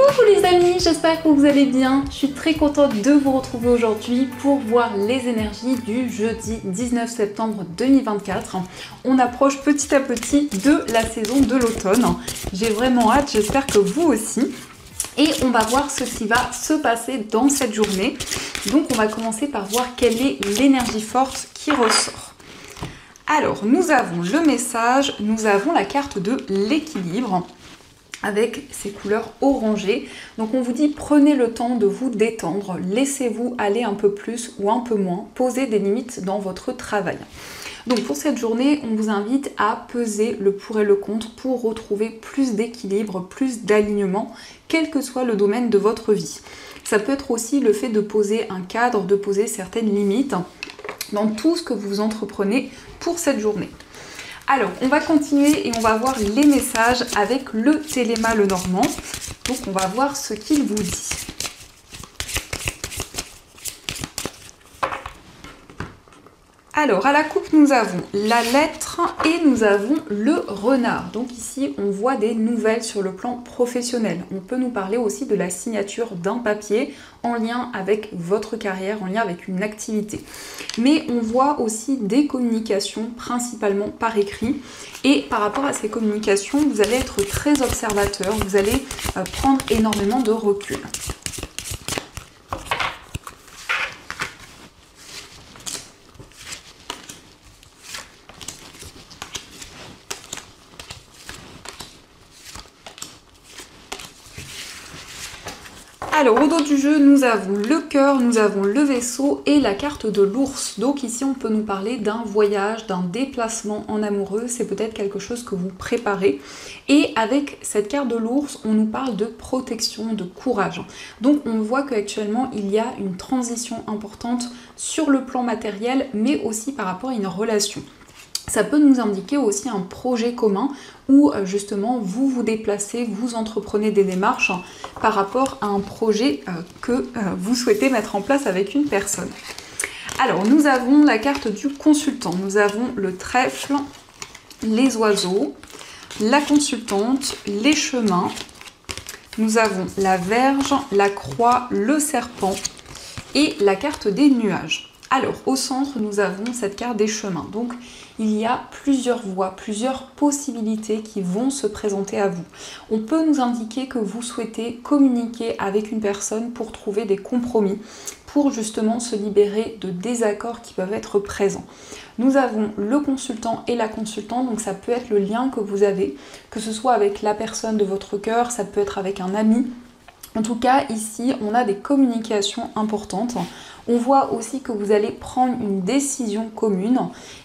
Coucou les amis, j'espère que vous allez bien. Je suis très contente de vous retrouver aujourd'hui pour voir les énergies du jeudi 19 septembre 2024. On approche petit à petit de la saison de l'automne. J'ai vraiment hâte, j'espère que vous aussi. Et on va voir ce qui va se passer dans cette journée. Donc on va commencer par voir quelle est l'énergie forte qui ressort. Alors nous avons le message, nous avons la carte de l'équilibre avec ces couleurs orangées. Donc on vous dit prenez le temps de vous détendre, laissez-vous aller un peu plus ou un peu moins, posez des limites dans votre travail. Donc pour cette journée, on vous invite à peser le pour et le contre pour retrouver plus d'équilibre, plus d'alignement, quel que soit le domaine de votre vie. Ça peut être aussi le fait de poser un cadre, de poser certaines limites dans tout ce que vous entreprenez pour cette journée. Alors, on va continuer et on va voir les messages avec le Téléma Lenormand. Donc, on va voir ce qu'il vous dit. Alors, à la coupe, nous avons la lettre et nous avons le renard. Donc ici, on voit des nouvelles sur le plan professionnel. On peut nous parler aussi de la signature d'un papier en lien avec votre carrière, en lien avec une activité. Mais on voit aussi des communications, principalement par écrit. Et par rapport à ces communications, vous allez être très observateur, vous allez prendre énormément de recul. Alors au dos du jeu, nous avons le cœur, nous avons le vaisseau et la carte de l'ours. Donc ici, on peut nous parler d'un voyage, d'un déplacement en amoureux. C'est peut-être quelque chose que vous préparez. Et avec cette carte de l'ours, on nous parle de protection, de courage. Donc on voit qu'actuellement, il y a une transition importante sur le plan matériel, mais aussi par rapport à une relation. Ça peut nous indiquer aussi un projet commun où justement vous vous déplacez, vous entreprenez des démarches par rapport à un projet que vous souhaitez mettre en place avec une personne. Alors nous avons la carte du consultant, nous avons le trèfle, les oiseaux, la consultante, les chemins, nous avons la verge, la croix, le serpent et la carte des nuages. Alors, au centre, nous avons cette carte des chemins. Donc, il y a plusieurs voies, plusieurs possibilités qui vont se présenter à vous. On peut nous indiquer que vous souhaitez communiquer avec une personne pour trouver des compromis, pour justement se libérer de désaccords qui peuvent être présents. Nous avons le consultant et la consultante, donc ça peut être le lien que vous avez, que ce soit avec la personne de votre cœur, ça peut être avec un ami. En tout cas, ici, on a des communications importantes. On voit aussi que vous allez prendre une décision commune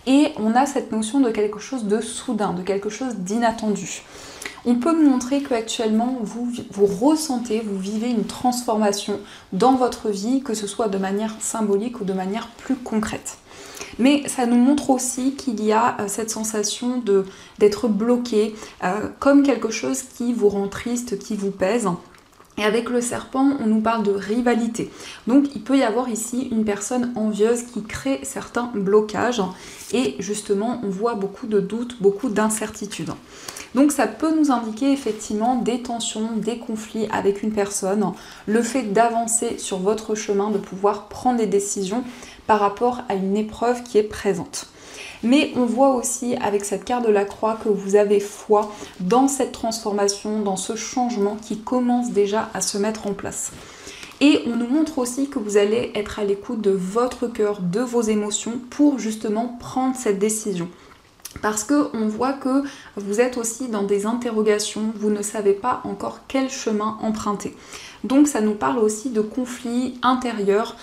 et on a cette notion de quelque chose de soudain, de quelque chose d'inattendu. On peut nous montrer qu'actuellement, vous ressentez, vous vivez une transformation dans votre vie, que ce soit de manière symbolique ou de manière plus concrète. Mais ça nous montre aussi qu'il y a cette sensation d'être bloqué, comme quelque chose qui vous rend triste, qui vous pèse. Et avec le serpent, on nous parle de rivalité. Donc il peut y avoir ici une personne envieuse qui crée certains blocages. Et justement, on voit beaucoup de doutes, beaucoup d'incertitudes. Donc ça peut nous indiquer effectivement des tensions, des conflits avec une personne. Le fait d'avancer sur votre chemin, de pouvoir prendre des décisions par rapport à une épreuve qui est présente. Mais on voit aussi avec cette carte de la croix que vous avez foi dans cette transformation, dans ce changement qui commence déjà à se mettre en place. Et on nous montre aussi que vous allez être à l'écoute de votre cœur, de vos émotions pour justement prendre cette décision. Parce qu'on voit que vous êtes aussi dans des interrogations, vous ne savez pas encore quel chemin emprunter. Donc ça nous parle aussi de conflits intérieurs,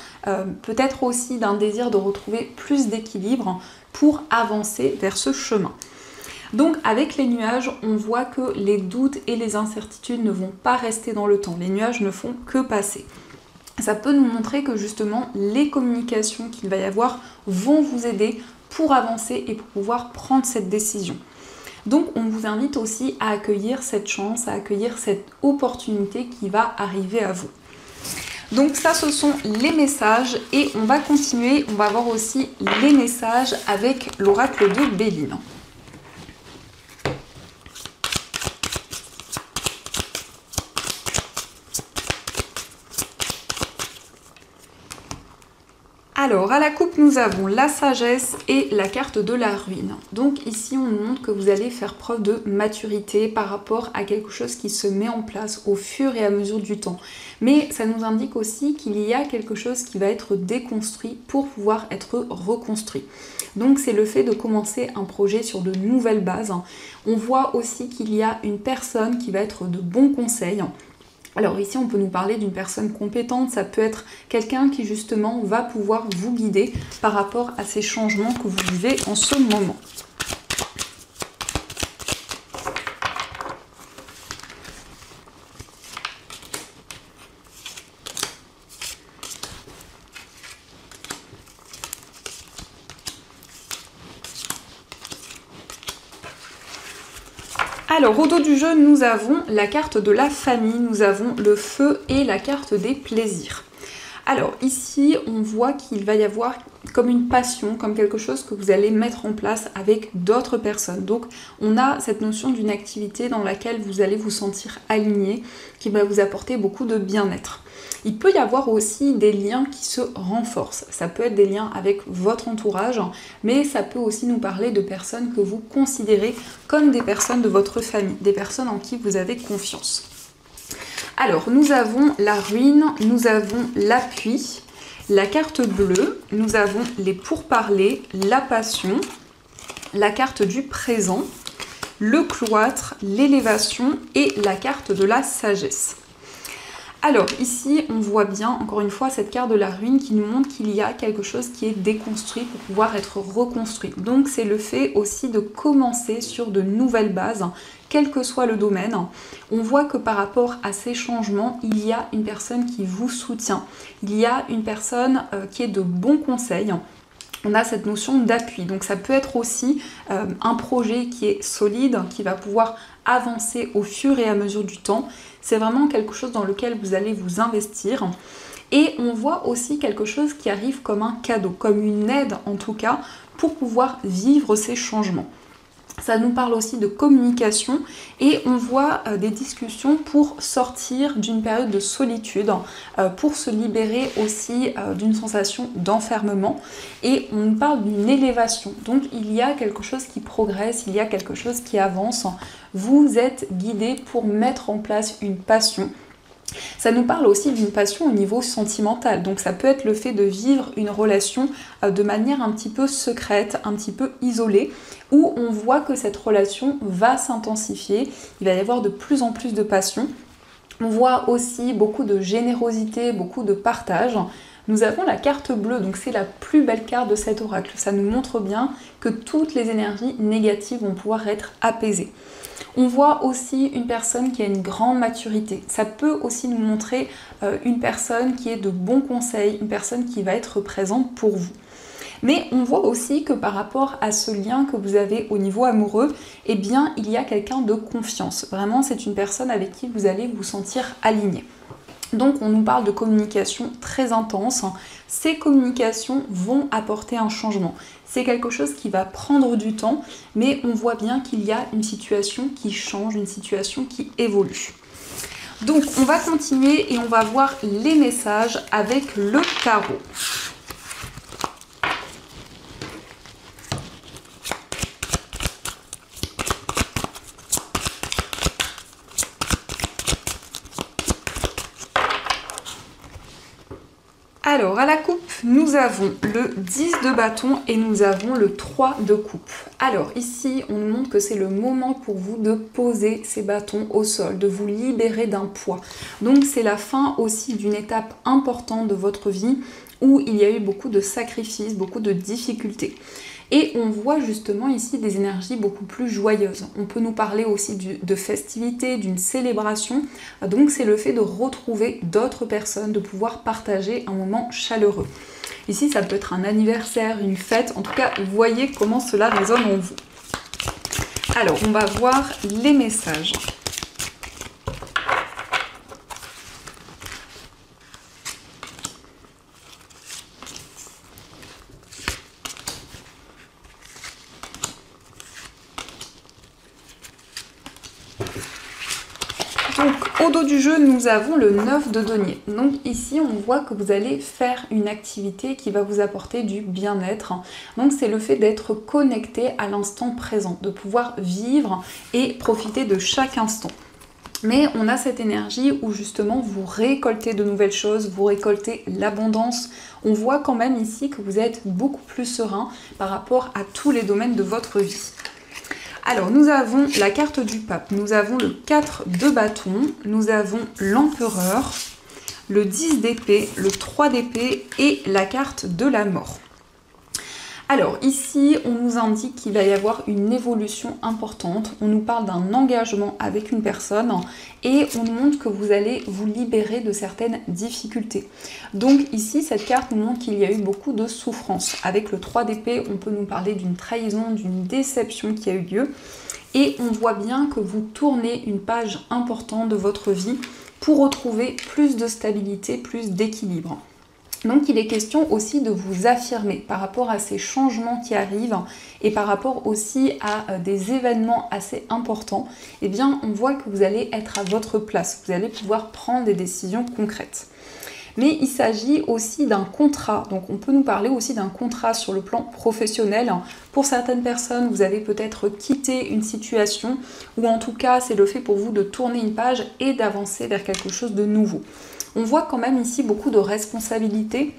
peut-être aussi d'un désir de retrouver plus d'équilibre pour avancer vers ce chemin. Donc avec les nuages, on voit que les doutes et les incertitudes ne vont pas rester dans le temps. Les nuages ne font que passer. Ça peut nous montrer que justement les communications qu'il va y avoir vont vous aider pour avancer et pour pouvoir prendre cette décision. Donc on vous invite aussi à accueillir cette chance, à accueillir cette opportunité qui va arriver à vous. Donc ça, ce sont les messages et on va continuer, on va voir aussi les messages avec l'oracle de Béline. Alors, à la coupe, nous avons la sagesse et la carte de la ruine. Donc ici, on nous montre que vous allez faire preuve de maturité par rapport à quelque chose qui se met en place au fur et à mesure du temps. Mais ça nous indique aussi qu'il y a quelque chose qui va être déconstruit pour pouvoir être reconstruit. Donc c'est le fait de commencer un projet sur de nouvelles bases. On voit aussi qu'il y a une personne qui va être de bons conseils. Alors ici, on peut nous parler d'une personne compétente, ça peut être quelqu'un qui justement va pouvoir vous guider par rapport à ces changements que vous vivez en ce moment. Alors, au dos du jeu, nous avons la carte de la famille, nous avons le feu et la carte des plaisirs. Alors, ici, on voit qu'il va y avoir comme une passion, comme quelque chose que vous allez mettre en place avec d'autres personnes. Donc, on a cette notion d'une activité dans laquelle vous allez vous sentir aligné, qui va vous apporter beaucoup de bien-être. Il peut y avoir aussi des liens qui se renforcent. Ça peut être des liens avec votre entourage, mais ça peut aussi nous parler de personnes que vous considérez comme des personnes de votre famille, des personnes en qui vous avez confiance. Alors, nous avons la ruine, nous avons l'appui, la carte bleue, nous avons les pourparlers, la passion, la carte du présent, le cloître, l'élévation et la carte de la sagesse. Alors ici, on voit bien, encore une fois, cette carte de la ruine qui nous montre qu'il y a quelque chose qui est déconstruit pour pouvoir être reconstruit. Donc c'est le fait aussi de commencer sur de nouvelles bases, quel que soit le domaine. On voit que par rapport à ces changements, il y a une personne qui vous soutient. Il y a une personne qui est de bons conseils. On a cette notion d'appui. Donc ça peut être aussi un projet qui est solide, qui va pouvoir avancer au fur et à mesure du temps. C'est vraiment quelque chose dans lequel vous allez vous investir. Et on voit aussi quelque chose qui arrive comme un cadeau, comme une aide en tout cas, pour pouvoir vivre ces changements. Ça nous parle aussi de communication et on voit des discussions pour sortir d'une période de solitude, pour se libérer aussi d'une sensation d'enfermement et on nous parle d'une élévation. Donc il y a quelque chose qui progresse, il y a quelque chose qui avance. Vous êtes guidé pour mettre en place une passion. Ça nous parle aussi d'une passion au niveau sentimental, donc ça peut être le fait de vivre une relation de manière un petit peu secrète, un petit peu isolée, où on voit que cette relation va s'intensifier, il va y avoir de plus en plus de passion. On voit aussi beaucoup de générosité, beaucoup de partage. Nous avons la carte bleue, donc c'est la plus belle carte de cet oracle. Ça nous montre bien que toutes les énergies négatives vont pouvoir être apaisées. On voit aussi une personne qui a une grande maturité. Ça peut aussi nous montrer une personne qui est de bons conseils, une personne qui va être présente pour vous. Mais on voit aussi que par rapport à ce lien que vous avez au niveau amoureux, eh bien, il y a quelqu'un de confiance. Vraiment, c'est une personne avec qui vous allez vous sentir aligné. Donc, on nous parle de communication très intense. Ces communications vont apporter un changement. C'est quelque chose qui va prendre du temps, mais on voit bien qu'il y a une situation qui change, une situation qui évolue. Donc, on va continuer et on va voir les messages avec le tarot. Alors, à la coupe, nous avons le 10 de bâton et nous avons le 3 de coupe. Alors, ici, on nous montre que c'est le moment pour vous de poser ces bâtons au sol, de vous libérer d'un poids. Donc, c'est la fin aussi d'une étape importante de votre vie où il y a eu beaucoup de sacrifices, beaucoup de difficultés. Et on voit justement ici des énergies beaucoup plus joyeuses. On peut nous parler aussi de festivités, d'une célébration. Donc c'est le fait de retrouver d'autres personnes, de pouvoir partager un moment chaleureux. Ici, ça peut être un anniversaire, une fête. En tout cas, voyez comment cela résonne en vous. Alors, on va voir les messages. Donc au dos du jeu, nous avons le 9 de denier. Donc ici, on voit que vous allez faire une activité qui va vous apporter du bien-être. Donc c'est le fait d'être connecté à l'instant présent, de pouvoir vivre et profiter de chaque instant. Mais on a cette énergie où justement vous récoltez de nouvelles choses, vous récoltez l'abondance. On voit quand même ici que vous êtes beaucoup plus serein par rapport à tous les domaines de votre vie. Alors nous avons la carte du pape, nous avons le 4 de bâton, nous avons l'empereur, le 10 d'épée, le 3 d'épée et la carte de la mort. Alors ici, on nous indique qu'il va y avoir une évolution importante, on nous parle d'un engagement avec une personne et on nous montre que vous allez vous libérer de certaines difficultés. Donc ici, cette carte nous montre qu'il y a eu beaucoup de souffrance. Avec le 3 d'épée, on peut nous parler d'une trahison, d'une déception qui a eu lieu et on voit bien que vous tournez une page importante de votre vie pour retrouver plus de stabilité, plus d'équilibre. Donc il est question aussi de vous affirmer par rapport à ces changements qui arrivent et par rapport aussi à des événements assez importants. Eh bien, on voit que vous allez être à votre place, vous allez pouvoir prendre des décisions concrètes. Mais il s'agit aussi d'un contrat, donc on peut nous parler aussi d'un contrat sur le plan professionnel. Pour certaines personnes, vous avez peut-être quitté une situation ou en tout cas, c'est le fait pour vous de tourner une page et d'avancer vers quelque chose de nouveau. On voit quand même ici beaucoup de responsabilités,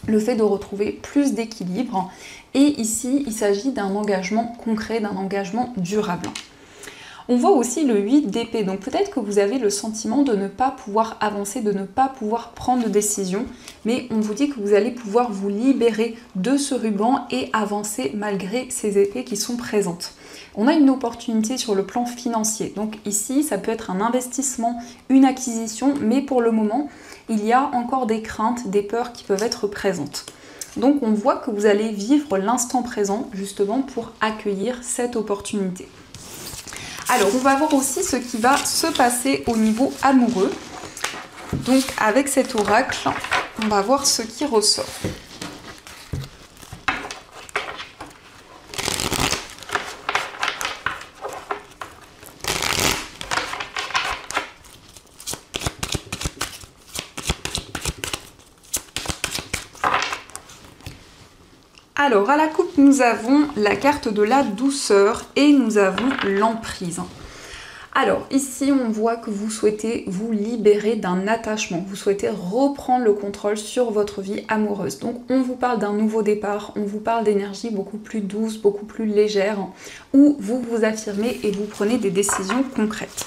le fait de retrouver plus d'équilibre. Et ici, il s'agit d'un engagement concret, d'un engagement durable. On voit aussi le 8 d'épée, donc peut-être que vous avez le sentiment de ne pas pouvoir avancer, de ne pas pouvoir prendre de décision, mais on vous dit que vous allez pouvoir vous libérer de ce ruban et avancer malgré ces épées qui sont présentes. On a une opportunité sur le plan financier, donc ici ça peut être un investissement, une acquisition, mais pour le moment il y a encore des craintes, des peurs qui peuvent être présentes. Donc on voit que vous allez vivre l'instant présent justement pour accueillir cette opportunité. Alors, on va voir aussi ce qui va se passer au niveau amoureux. Donc, avec cet oracle, on va voir ce qui ressort. Alors, à la coupe, nous avons la carte de la douceur et nous avons l'emprise. Alors, ici, on voit que vous souhaitez vous libérer d'un attachement. Vous souhaitez reprendre le contrôle sur votre vie amoureuse. Donc, on vous parle d'un nouveau départ, on vous parle d'énergie beaucoup plus douce, beaucoup plus légère, où vous vous affirmez et vous prenez des décisions concrètes.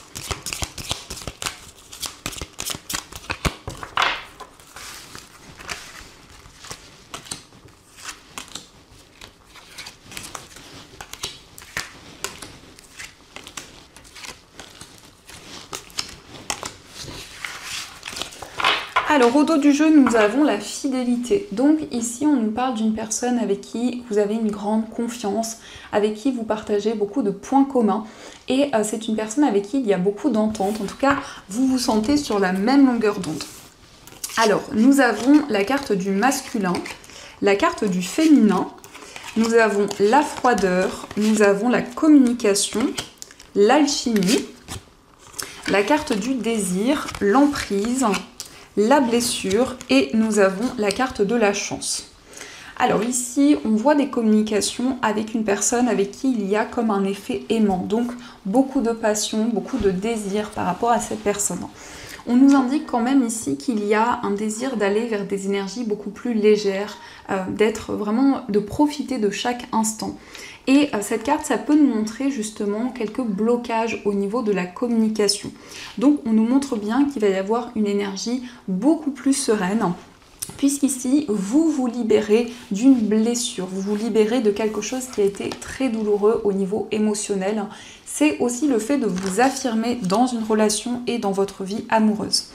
Alors au dos du jeu, nous avons la fidélité. Donc ici, on nous parle d'une personne avec qui vous avez une grande confiance, avec qui vous partagez beaucoup de points communs. Et c'est une personne avec qui il y a beaucoup d'entente. En tout cas, vous vous sentez sur la même longueur d'onde. Alors, nous avons la carte du masculin, la carte du féminin, nous avons la froideur, nous avons la communication, l'alchimie, la carte du désir, l'emprise, la blessure et nous avons la carte de la chance. Alors ici, on voit des communications avec une personne avec qui il y a comme un effet aimant. Donc beaucoup de passion, beaucoup de désir par rapport à cette personne. On nous indique quand même ici qu'il y a un désir d'aller vers des énergies beaucoup plus légères, d'être vraiment, de profiter de chaque instant. Et cette carte, ça peut nous montrer justement quelques blocages au niveau de la communication. Donc on nous montre bien qu'il va y avoir une énergie beaucoup plus sereine, puisqu'ici, vous vous libérez d'une blessure, vous vous libérez de quelque chose qui a été très douloureux au niveau émotionnel. C'est aussi le fait de vous affirmer dans une relation et dans votre vie amoureuse.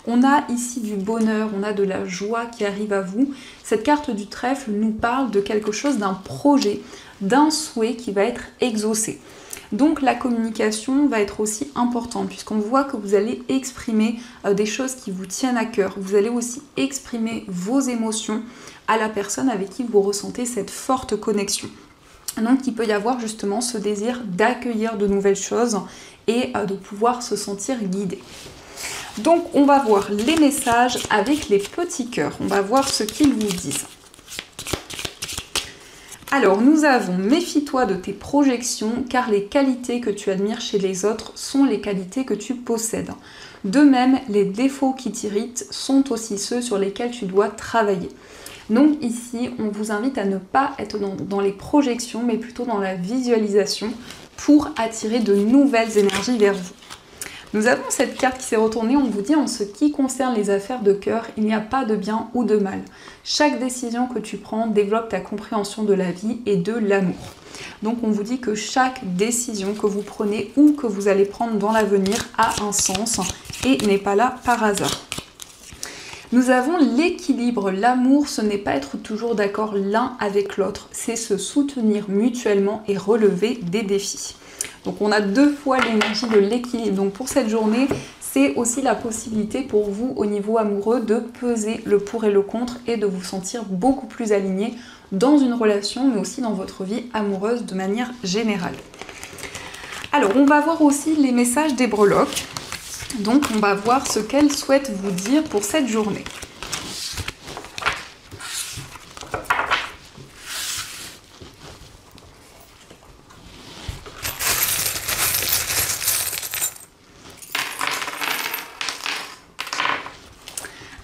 On a ici du bonheur, on a de la joie qui arrive à vous. Cette carte du trèfle nous parle de quelque chose, d'un projet, d'un souhait qui va être exaucé. Donc la communication va être aussi importante puisqu'on voit que vous allez exprimer des choses qui vous tiennent à cœur. Vous allez aussi exprimer vos émotions à la personne avec qui vous ressentez cette forte connexion. Donc il peut y avoir justement ce désir d'accueillir de nouvelles choses et de pouvoir se sentir guidé. Donc on va voir les messages avec les petits cœurs, on va voir ce qu'ils vous disent. Alors nous avons « Méfie-toi de tes projections car les qualités que tu admires chez les autres sont les qualités que tu possèdes. De même, les défauts qui t'irritent sont aussi ceux sur lesquels tu dois travailler. » Donc ici, on vous invite à ne pas être dans les projections, mais plutôt dans la visualisation pour attirer de nouvelles énergies vers vous. Nous avons cette carte qui s'est retournée, on vous dit en ce qui concerne les affaires de cœur, il n'y a pas de bien ou de mal. Chaque décision que tu prends développe ta compréhension de la vie et de l'amour. Donc on vous dit que chaque décision que vous prenez ou que vous allez prendre dans l'avenir a un sens et n'est pas là par hasard. Nous avons l'équilibre. L'amour, ce n'est pas être toujours d'accord l'un avec l'autre, c'est se soutenir mutuellement et relever des défis. Donc on a deux fois l'énergie de l'équilibre. Donc pour cette journée, c'est aussi la possibilité pour vous au niveau amoureux de peser le pour et le contre et de vous sentir beaucoup plus aligné dans une relation, mais aussi dans votre vie amoureuse de manière générale. Alors on va voir aussi les messages des breloques. Donc on va voir ce qu'elles souhaitent vous dire pour cette journée.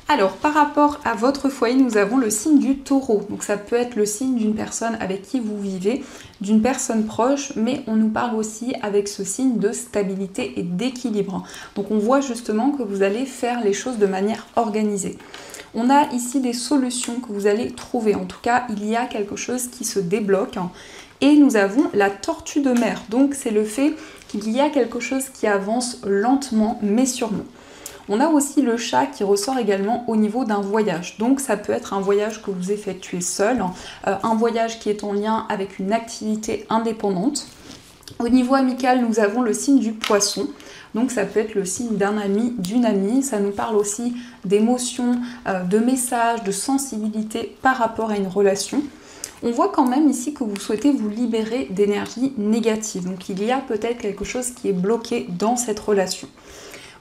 Alors, par rapport à votre foyer, nous avons le signe du taureau. Donc ça peut être le signe d'une personne avec qui vous vivez, d'une personne proche, mais on nous parle aussi avec ce signe de stabilité et d'équilibre. Donc on voit justement que vous allez faire les choses de manière organisée. On a ici des solutions que vous allez trouver. En tout cas, il y a quelque chose qui se débloque. Et nous avons la tortue de mer. Donc c'est le fait qu'il y a quelque chose qui avance lentement, mais sûrement. On a aussi le chat qui ressort également au niveau d'un voyage. Donc ça peut être un voyage que vous effectuez seul, un voyage qui est en lien avec une activité indépendante. Au niveau amical, nous avons le signe du poisson. Donc ça peut être le signe d'un ami, d'une amie. Ça nous parle aussi d'émotions, de messages, de sensibilité par rapport à une relation. On voit quand même ici que vous souhaitez vous libérer d'énergie négative. Donc il y a peut-être quelque chose qui est bloqué dans cette relation.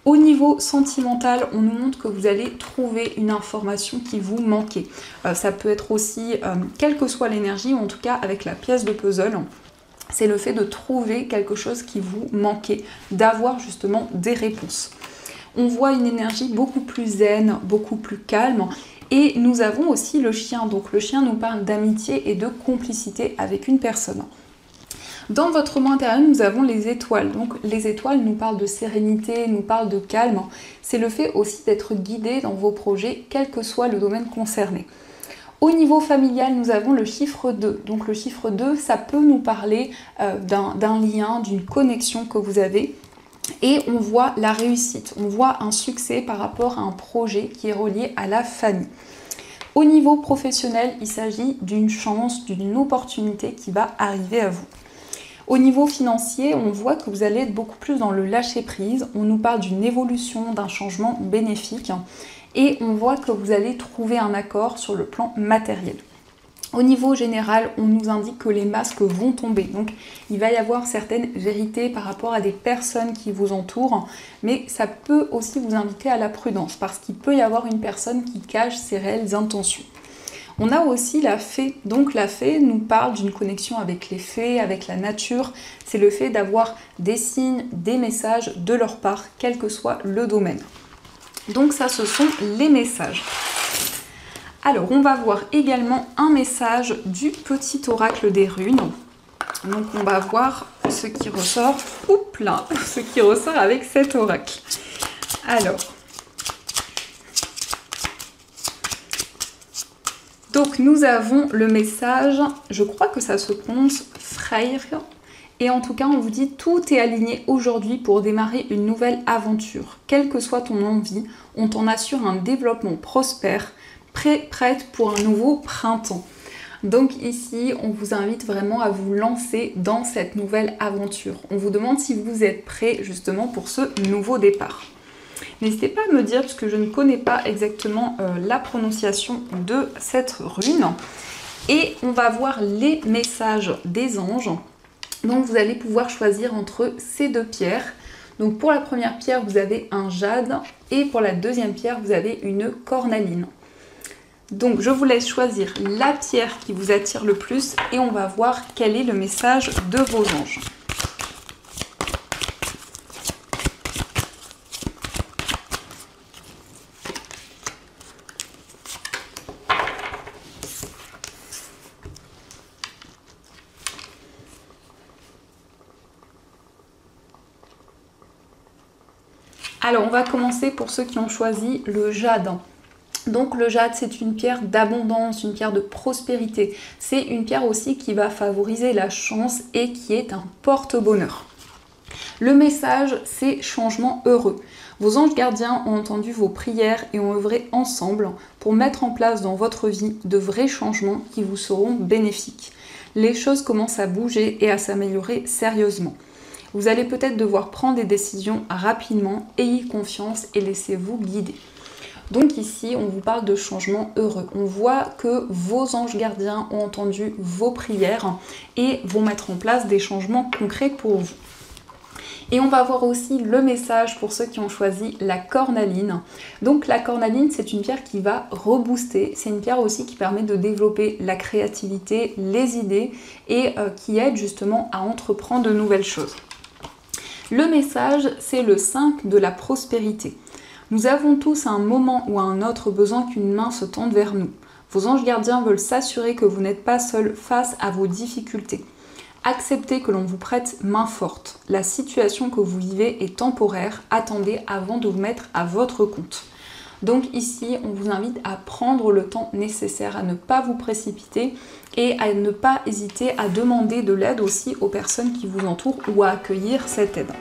Au niveau sentimental, on nous montre que vous allez trouver une information qui vous manquait. Ça peut être aussi, quelle que soit l'énergie, ou en tout cas avec la pièce de puzzle, c'est le fait de trouver quelque chose qui vous manquait, d'avoir justement des réponses. On voit une énergie beaucoup plus zen, beaucoup plus calme. Et nous avons aussi le chien. Donc le chien nous parle d'amitié et de complicité avec une personne. Dans votre monde intérieur, nous avons les étoiles. Donc les étoiles nous parlent de sérénité, nous parlent de calme. C'est le fait aussi d'être guidé dans vos projets, quel que soit le domaine concerné. Au niveau familial, nous avons le chiffre 2. Donc le chiffre 2, ça peut nous parler d'un lien, d'une connexion que vous avez. Et on voit la réussite, on voit un succès par rapport à un projet qui est relié à la famille. Au niveau professionnel, il s'agit d'une chance, d'une opportunité qui va arriver à vous. Au niveau financier, on voit que vous allez être beaucoup plus dans le lâcher-prise. On nous parle d'une évolution, d'un changement bénéfique. Et on voit que vous allez trouver un accord sur le plan matériel. Au niveau général, on nous indique que les masques vont tomber. Donc, il va y avoir certaines vérités par rapport à des personnes qui vous entourent. Mais ça peut aussi vous inviter à la prudence parce qu'il peut y avoir une personne qui cache ses réelles intentions. On a aussi la fée. Donc la fée nous parle d'une connexion avec les fées, avec la nature. C'est le fait d'avoir des signes, des messages de leur part, quel que soit le domaine. Donc ça, ce sont les messages. Alors, on va voir également un message du petit oracle des runes. Donc on va voir ce qui ressort. Oups là, ce qui ressort avec cet oracle. Alors. Donc nous avons le message, je crois que ça se prononce frère, et en tout cas on vous dit tout est aligné aujourd'hui pour démarrer une nouvelle aventure. Quelle que soit ton envie, on t'en assure un développement prospère, prête pour un nouveau printemps. Donc ici, on vous invite vraiment à vous lancer dans cette nouvelle aventure. On vous demande si vous êtes prêt justement pour ce nouveau départ. N'hésitez pas à me dire, parce que je ne connais pas exactement la prononciation de cette rune. Et on va voir les messages des anges. Donc vous allez pouvoir choisir entre ces deux pierres. Donc pour la première pierre, vous avez un jade et pour la deuxième pierre, vous avez une cornaline. Donc je vous laisse choisir la pierre qui vous attire le plus et on va voir quel est le message de vos anges. Alors on va commencer pour ceux qui ont choisi le jade. Donc le jade, c'est une pierre d'abondance, une pierre de prospérité. C'est une pierre aussi qui va favoriser la chance et qui est un porte-bonheur. Le message, c'est changement heureux. Vos anges gardiens ont entendu vos prières et ont œuvré ensemble pour mettre en place dans votre vie de vrais changements qui vous seront bénéfiques. Les choses commencent à bouger et à s'améliorer sérieusement. Vous allez peut-être devoir prendre des décisions rapidement, ayez confiance et laissez-vous guider. Donc ici, on vous parle de changement heureux. On voit que vos anges gardiens ont entendu vos prières et vont mettre en place des changements concrets pour vous. Et on va voir aussi le message pour ceux qui ont choisi la cornaline. Donc la cornaline, c'est une pierre qui va rebooster. C'est une pierre aussi qui permet de développer la créativité, les idées et qui aide justement à entreprendre de nouvelles choses. Le message, c'est le 5 de la prospérité. Nous avons tous à un moment ou à un autre besoin qu'une main se tende vers nous. Vos anges gardiens veulent s'assurer que vous n'êtes pas seul face à vos difficultés. Acceptez que l'on vous prête main forte. La situation que vous vivez est temporaire. Attendez avant de vous mettre à votre compte. Donc ici, on vous invite à prendre le temps nécessaire, à ne pas vous précipiter et à ne pas hésiter à demander de l'aide aussi aux personnes qui vous entourent ou à accueillir cette aide.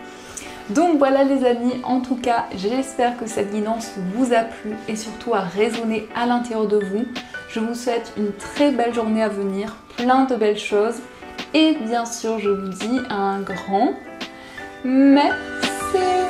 Donc voilà les amis, en tout cas, j'espère que cette guidance vous a plu et surtout a résonné à l'intérieur de vous. Je vous souhaite une très belle journée à venir, plein de belles choses et bien sûr, je vous dis un grand merci.